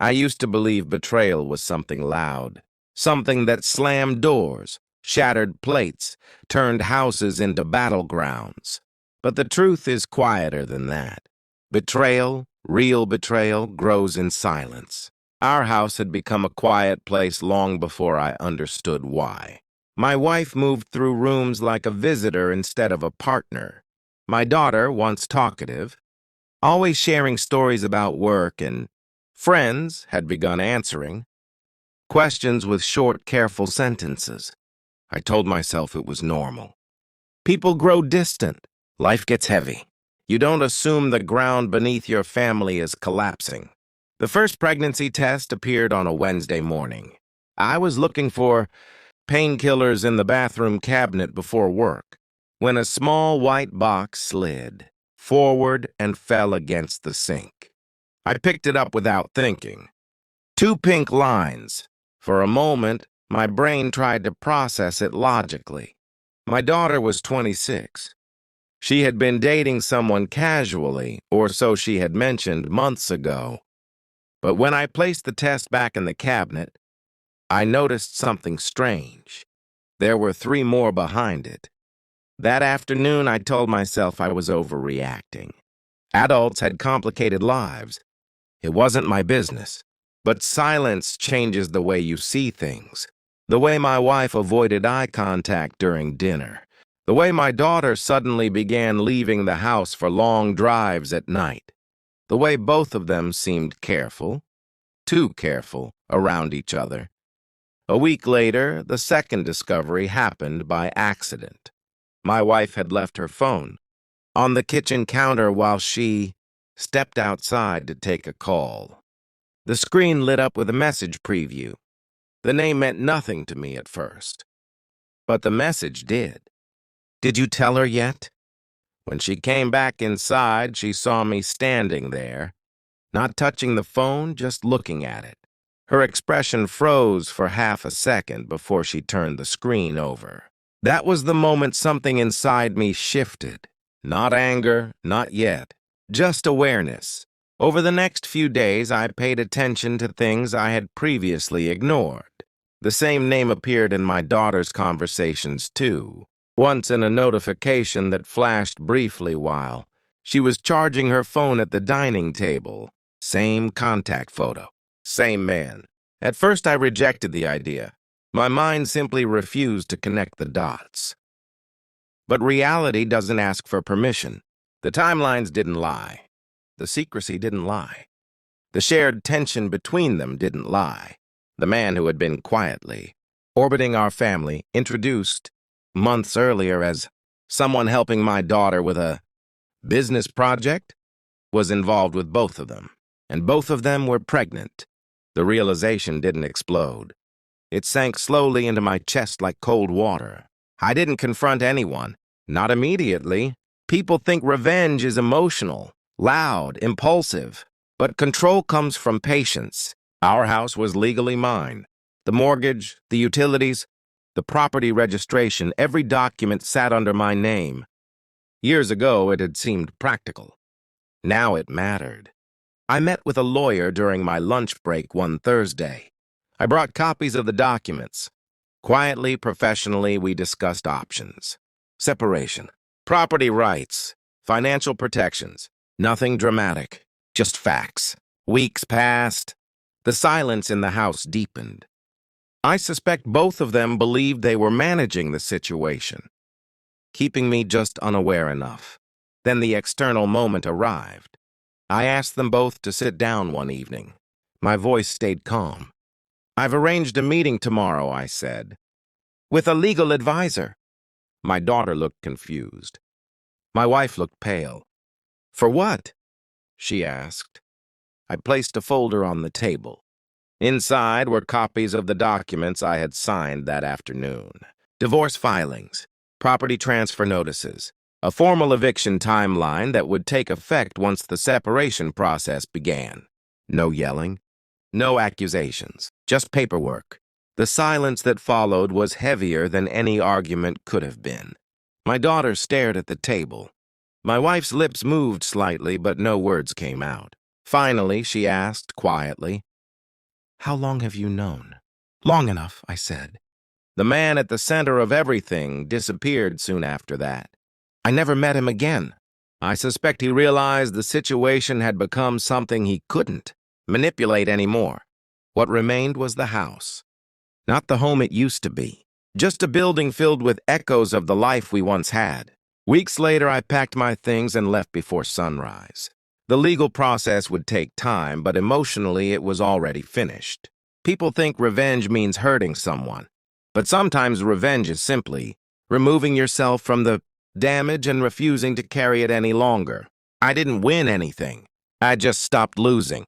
I used to believe betrayal was something loud, something that slammed doors, shattered plates, turned houses into battlegrounds. But the truth is quieter than that. Betrayal, real betrayal, grows in silence. Our house had become a quiet place long before I understood why. My wife moved through rooms like a visitor instead of a partner. My daughter, once talkative, always sharing stories about work and friends, had begun answering questions with short, careful sentences. I told myself it was normal. People grow distant. Life gets heavy. You don't assume the ground beneath your family is collapsing. The first pregnancy test appeared on a Wednesday morning. I was looking for painkillers in the bathroom cabinet before work when a small white box slid forward and fell against the sink. I picked it up without thinking. Two pink lines. For a moment, my brain tried to process it logically. My daughter was 26. She had been dating someone casually, or so she had mentioned months ago. But when I placed the test back in the cabinet, I noticed something strange. There were three more behind it. That afternoon, I told myself I was overreacting. Adults had complicated lives. It wasn't my business. But silence changes the way you see things. The way my wife avoided eye contact during dinner. The way my daughter suddenly began leaving the house for long drives at night. The way both of them seemed careful, too careful, around each other. A week later, the second discovery happened by accident. My wife had left her phone on the kitchen counter while she stepped outside to take a call. The screen lit up with a message preview. The name meant nothing to me at first, but the message did. "Did you tell her yet?" When she came back inside, she saw me standing there, not touching the phone, just looking at it. Her expression froze for half a second before she turned the screen over. That was the moment something inside me shifted. Not anger, not yet, just awareness. Over the next few days, I paid attention to things I had previously ignored. The same name appeared in my daughter's conversations, too. Once in a notification that flashed briefly while she was charging her phone at the dining table. Same contact photo. Same man. At first, I rejected the idea. My mind simply refused to connect the dots. But reality doesn't ask for permission. The timelines didn't lie. The secrecy didn't lie. The shared tension between them didn't lie. The man who had been quietly orbiting our family, introduced months earlier as someone helping my daughter with a business project, was involved with both of them. And both of them were pregnant. The realization didn't explode. It sank slowly into my chest like cold water. I didn't confront anyone. Not immediately. People think revenge is emotional, loud, impulsive. But control comes from patience. Our house was legally mine. The mortgage, the utilities, the property registration, every document sat under my name. Years ago, it had seemed practical. Now it mattered. I met with a lawyer during my lunch break one Thursday. I brought copies of the documents. Quietly, professionally, we discussed options. Separation, property rights, financial protections. Nothing dramatic, just facts. Weeks passed. The silence in the house deepened. I suspect both of them believed they were managing the situation, keeping me just unaware enough. Then the external moment arrived. I asked them both to sit down one evening. My voice stayed calm. "I've arranged a meeting tomorrow," I said, "with a legal advisor." My daughter looked confused. My wife looked pale. "For what?" she asked. I placed a folder on the table. Inside were copies of the documents I had signed that afternoon. Divorce filings, property transfer notices, a formal eviction timeline that would take effect once the separation process began. No yelling, no accusations, just paperwork. The silence that followed was heavier than any argument could have been. My daughter stared at the table. My wife's lips moved slightly, but no words came out. Finally, she asked quietly, How long have you known? Long enough, I said. The man at the center of everything disappeared soon after that. I never met him again. I suspect he realized the situation had become something he couldn't manipulate anymore. What remained was the house. Not the home it used to be. Just a building filled with echoes of the life we once had. Weeks later, I packed my things and left before sunrise. The legal process would take time, but emotionally it was already finished. People think revenge means hurting someone, but sometimes revenge is simply removing yourself from the damage and refusing to carry it any longer. I didn't win anything. I just stopped losing.